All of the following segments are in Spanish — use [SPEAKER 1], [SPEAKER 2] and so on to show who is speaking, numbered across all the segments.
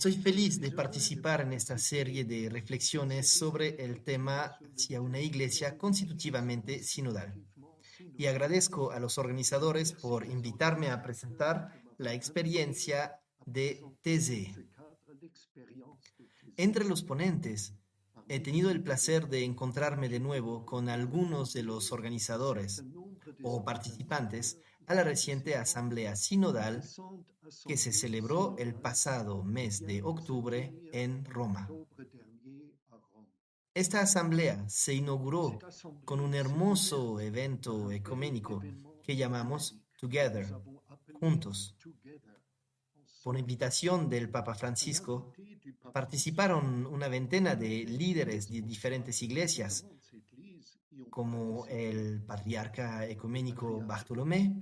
[SPEAKER 1] Estoy feliz de participar en esta serie de reflexiones sobre el tema hacia una iglesia constitutivamente sinodal. Y agradezco a los organizadores por invitarme a presentar la experiencia de TZ. Entre los ponentes, he tenido el placer de encontrarme de nuevo con algunos de los organizadores o participantes a la reciente Asamblea Sinodal que se celebró el pasado mes de octubre en Roma. Esta asamblea se inauguró con un hermoso evento ecuménico que llamamos Together, juntos. Por invitación del Papa Francisco, participaron una veintena de líderes de diferentes iglesias, como el patriarca ecuménico Bartolomé,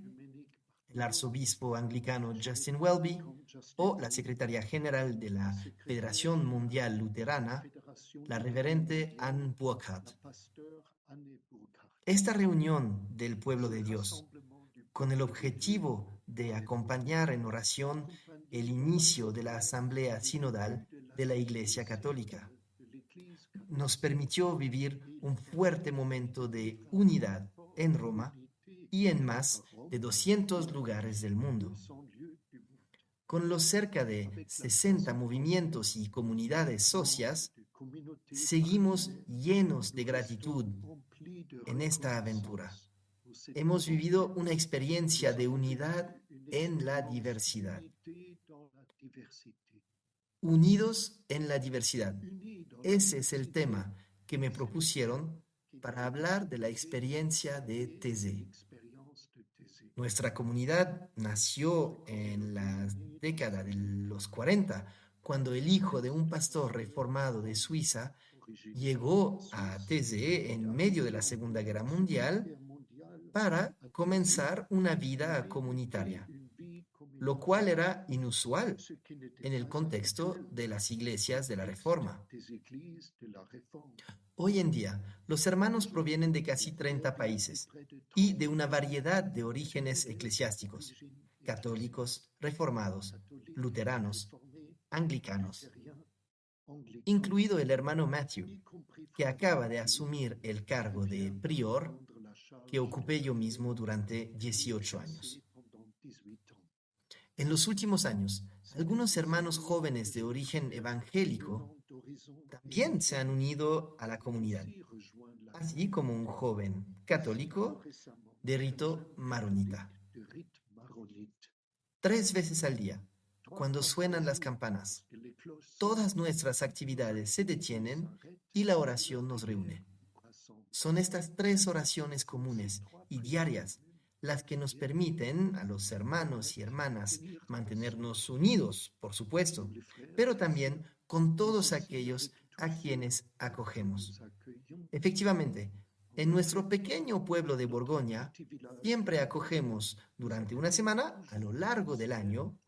[SPEAKER 1] el arzobispo anglicano Justin Welby o la secretaria general de la Federación Mundial Luterana, la reverente Anne Burkhardt. Esta reunión del pueblo de Dios, con el objetivo de acompañar en oración el inicio de la Asamblea Sinodal de la Iglesia Católica, nos permitió vivir un fuerte momento de unidad en Roma y en más de 200 lugares del mundo. Con los cerca de 60 movimientos y comunidades socias, seguimos llenos de gratitud en esta aventura. Hemos vivido una experiencia de unidad en la diversidad. Unidos en la diversidad. Ese es el tema que me propusieron para hablar de la experiencia de TZ. Nuestra comunidad nació en la década de los 40, cuando el hijo de un pastor reformado de Suiza llegó a TZ en medio de la Segunda Guerra Mundial para comenzar una vida comunitaria, lo cual era inusual en el contexto de las iglesias de la Reforma. Hoy en día, los hermanos provienen de casi 30 países y de una variedad de orígenes eclesiásticos: católicos, reformados, luteranos, anglicanos, incluido el hermano Matthew, que acaba de asumir el cargo de prior que ocupé yo mismo durante 18 años. En los últimos años, algunos hermanos jóvenes de origen evangélico también se han unido a la comunidad, así como un joven católico de rito maronita. 3 veces al día, cuando suenan las campanas, todas nuestras actividades se detienen y la oración nos reúne. Son estas 3 oraciones comunes y diarias las que nos permiten a los hermanos y hermanas mantenernos unidos, por supuesto, pero también con todos aquellos a quienes acogemos. Efectivamente, en nuestro pequeño pueblo de Borgoña, siempre acogemos durante una semana, a lo largo del año,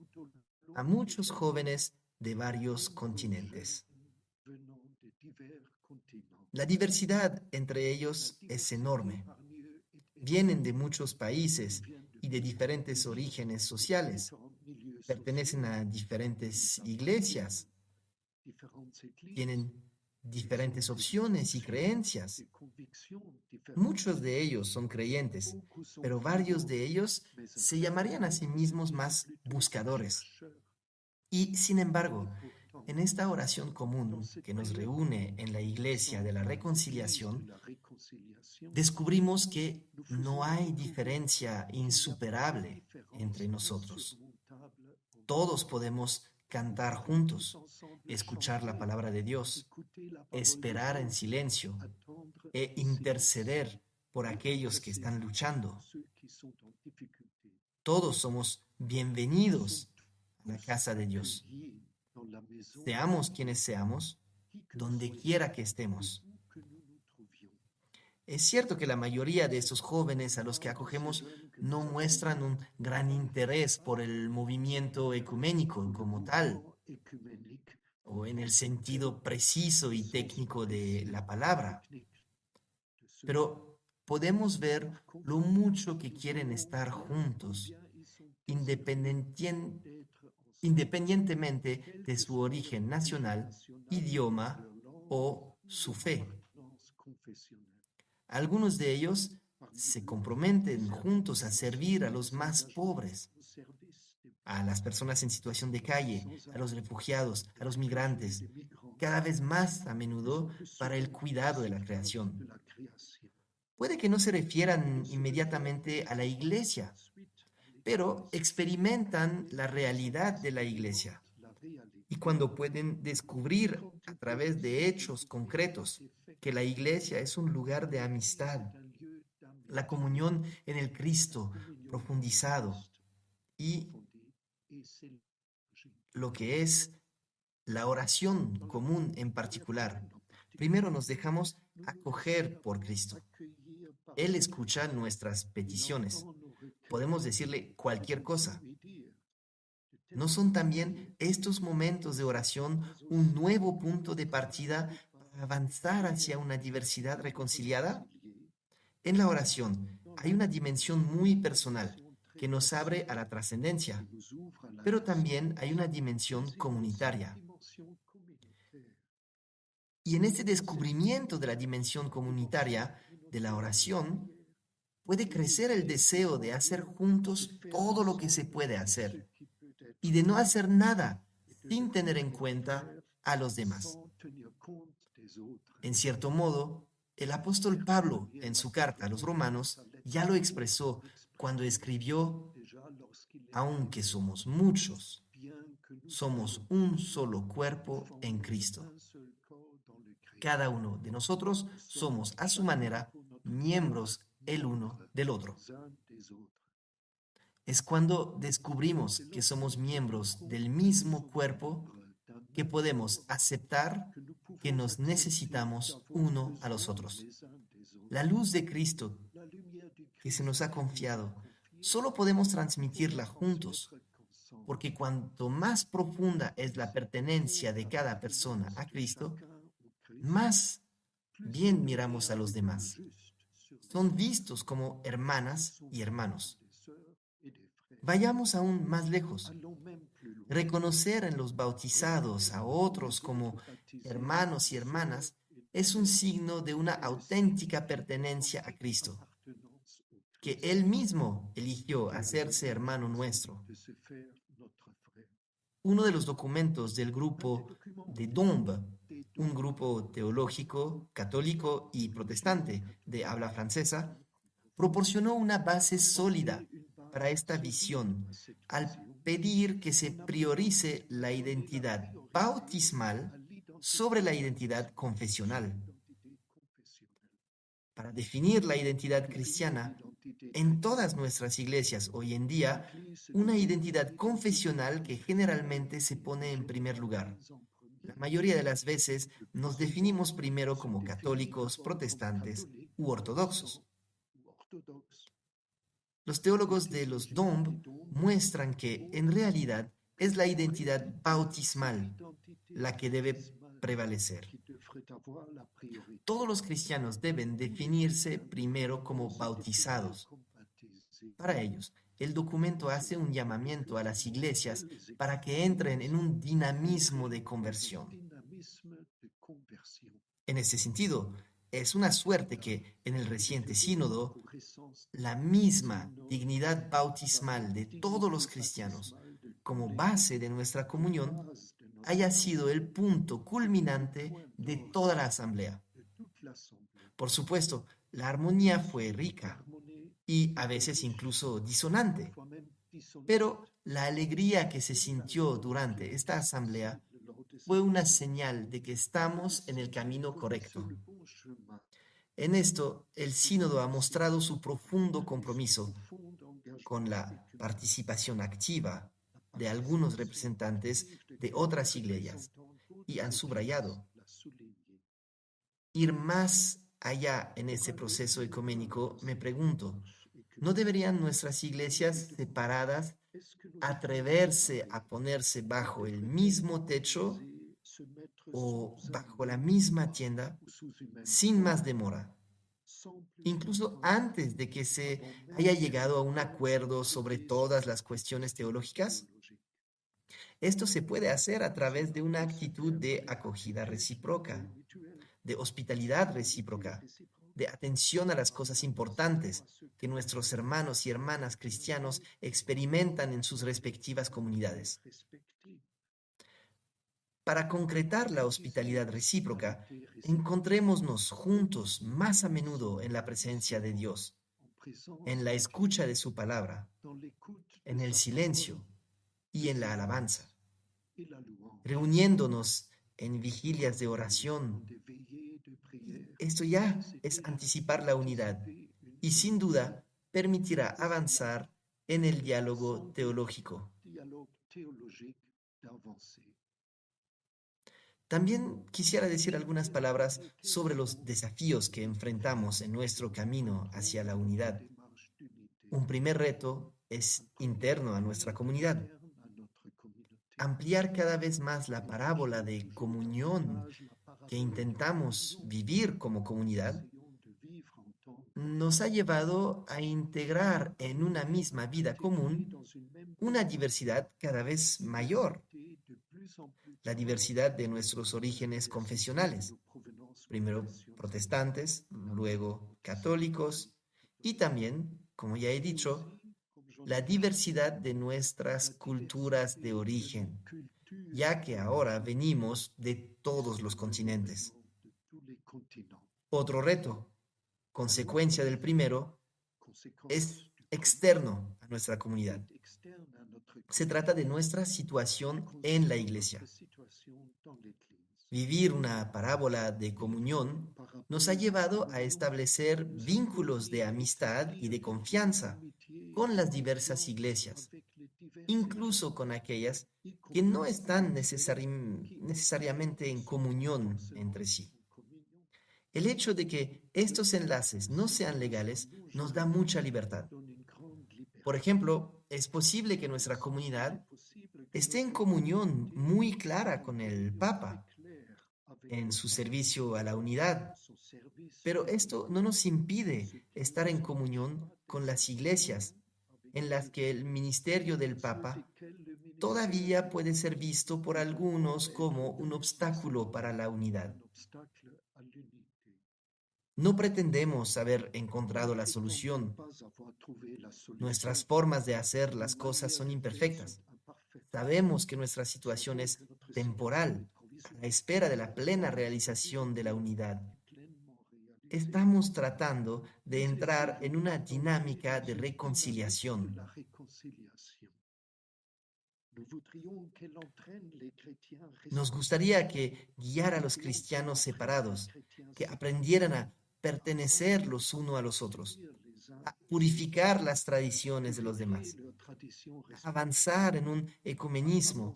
[SPEAKER 1] a muchos jóvenes de varios continentes. La diversidad entre ellos es enorme. Vienen de muchos países y de diferentes orígenes sociales. Pertenecen a diferentes iglesias. Tienen diferentes opciones y creencias. Muchos de ellos son creyentes, pero varios de ellos se llamarían a sí mismos más buscadores. Y, sin embargo, en esta oración común que nos reúne en la Iglesia de la Reconciliación, descubrimos que no hay diferencia insuperable entre nosotros. Todos podemos cantar juntos, escuchar la palabra de Dios, esperar en silencio e interceder por aquellos que están luchando. Todos somos bienvenidos a la casa de Dios. Seamos quienes seamos, donde quiera que estemos. Es cierto que la mayoría de estos jóvenes a los que acogemos no muestran un gran interés por el movimiento ecuménico como tal, o en el sentido preciso y técnico de la palabra. Pero podemos ver lo mucho que quieren estar juntos, independientemente de su origen nacional, idioma o su fe. Algunos de ellos se comprometen juntos a servir a los más pobres, a las personas en situación de calle, a los refugiados, a los migrantes, cada vez más a menudo para el cuidado de la creación. Puede que no se refieran inmediatamente a la iglesia, pero experimentan la realidad de la iglesia. Y cuando pueden descubrir a través de hechos concretos que la iglesia es un lugar de amistad, la comunión en el Cristo profundizado y lo que es la oración común en particular. Primero nos dejamos acoger por Cristo. Él escucha nuestras peticiones. Podemos decirle cualquier cosa. ¿No son también estos momentos de oración un nuevo punto de partida para avanzar hacia una diversidad reconciliada? En la oración hay una dimensión muy personal que nos abre a la trascendencia, pero también hay una dimensión comunitaria. Y en este descubrimiento de la dimensión comunitaria de la oración, puede crecer el deseo de hacer juntos todo lo que se puede hacer y de no hacer nada sin tener en cuenta a los demás. En cierto modo, el apóstol Pablo, en su carta a los Romanos, ya lo expresó cuando escribió: aunque somos muchos, somos un solo cuerpo en Cristo. Cada uno de nosotros somos a su manera miembros el uno del otro. Es cuando descubrimos que somos miembros del mismo cuerpo que podemos aceptar que nos necesitamos uno a los otros. La luz de Cristo que se nos ha confiado, solo podemos transmitirla juntos, porque cuanto más profunda es la pertenencia de cada persona a Cristo, más bien miramos a los demás. Son vistos como hermanas y hermanos. Vayamos aún más lejos. Reconocer en los bautizados a otros como hermanos y hermanas es un signo de una auténtica pertenencia a Cristo, que Él mismo eligió hacerse hermano nuestro. Uno de los documentos del grupo de Dombes, un grupo teológico, católico y protestante de habla francesa, proporcionó una base sólida para esta visión al pedir que se priorice la identidad bautismal sobre la identidad confesional. Para definir la identidad cristiana, en todas nuestras iglesias hoy en día, una identidad confesional que generalmente se pone en primer lugar. La mayoría de las veces nos definimos primero como católicos, protestantes u ortodoxos. Los teólogos de los Dombes muestran que en realidad es la identidad bautismal la que debe prevalecer. Todos los cristianos deben definirse primero como bautizados. Para ellos, el documento hace un llamamiento a las iglesias para que entren en un dinamismo de conversión. En ese sentido, es una suerte que en el reciente sínodo, la misma dignidad bautismal de todos los cristianos como base de nuestra comunión haya sido el punto culminante de toda la asamblea. Por supuesto, la armonía fue rica y a veces incluso disonante, pero la alegría que se sintió durante esta asamblea fue una señal de que estamos en el camino correcto. En esto, el sínodo ha mostrado su profundo compromiso con la participación activa de algunos representantes de otras iglesias y han subrayado: ir más allá en este proceso ecuménico, me pregunto, ¿no deberían nuestras iglesias separadas atreverse a ponerse bajo el mismo techo o bajo la misma tienda sin más demora, incluso antes de que se haya llegado a un acuerdo sobre todas las cuestiones teológicas? Esto se puede hacer a través de una actitud de acogida recíproca, de hospitalidad recíproca, de atención a las cosas importantes que nuestros hermanos y hermanas cristianos experimentan en sus respectivas comunidades. Para concretar la hospitalidad recíproca, encontrémonos juntos más a menudo en la presencia de Dios, en la escucha de su palabra, en el silencio y en la alabanza, reuniéndonos en vigilias de oración. Esto ya es anticipar la unidad y sin duda permitirá avanzar en el diálogo teológico. También quisiera decir algunas palabras sobre los desafíos que enfrentamos en nuestro camino hacia la unidad. Un primer reto es interno a nuestra comunidad. Ampliar cada vez más la parábola de comunión que intentamos vivir como comunidad nos ha llevado a integrar en una misma vida común una diversidad cada vez mayor, la diversidad de nuestros orígenes confesionales, primero protestantes, luego católicos, y también, como ya he dicho, la diversidad de nuestras culturas de origen, ya que ahora venimos de todos los continentes. Otro reto, consecuencia del primero, es externo a nuestra comunidad. Se trata de nuestra situación en la iglesia. Vivir una parábola de comunión nos ha llevado a establecer vínculos de amistad y de confianza con las diversas iglesias, incluso con aquellas que no están necesariamente en comunión entre sí. El hecho de que estos enlaces no sean legales nos da mucha libertad. Por ejemplo, es posible que nuestra comunidad esté en comunión muy clara con el Papa en su servicio a la unidad, pero esto no nos impide estar en comunión con las iglesias en las que el ministerio del Papa todavía puede ser visto por algunos como un obstáculo para la unidad. No pretendemos haber encontrado la solución. Nuestras formas de hacer las cosas son imperfectas. Sabemos que nuestra situación es temporal, a la espera de la plena realización de la unidad. Estamos tratando de entrar en una dinámica de reconciliación. Nos gustaría que guiara a los cristianos separados, que aprendieran a pertenecer los unos a los otros, a purificar las tradiciones de los demás, a avanzar en un ecumenismo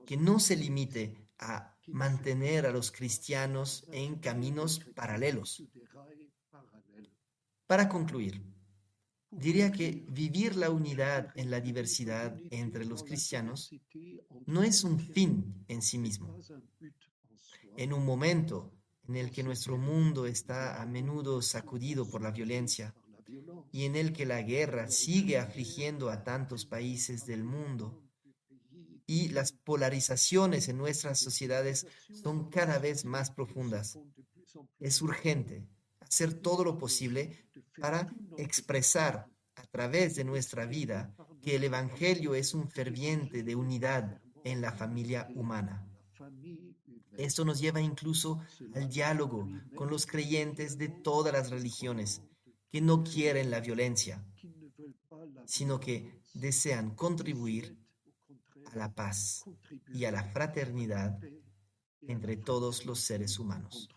[SPEAKER 1] que no se limite a mantener a los cristianos en caminos paralelos. Para concluir, diría que vivir la unidad en la diversidad entre los cristianos no es un fin en sí mismo. En un momento en el que nuestro mundo está a menudo sacudido por la violencia y en el que la guerra sigue afligiendo a tantos países del mundo y las polarizaciones en nuestras sociedades son cada vez más profundas, es urgente hacer todo lo posible para expresar a través de nuestra vida que el Evangelio es un ferviente de unidad en la familia humana. Esto nos lleva incluso al diálogo con los creyentes de todas las religiones que no quieren la violencia, sino que desean contribuir a la paz y a la fraternidad entre todos los seres humanos.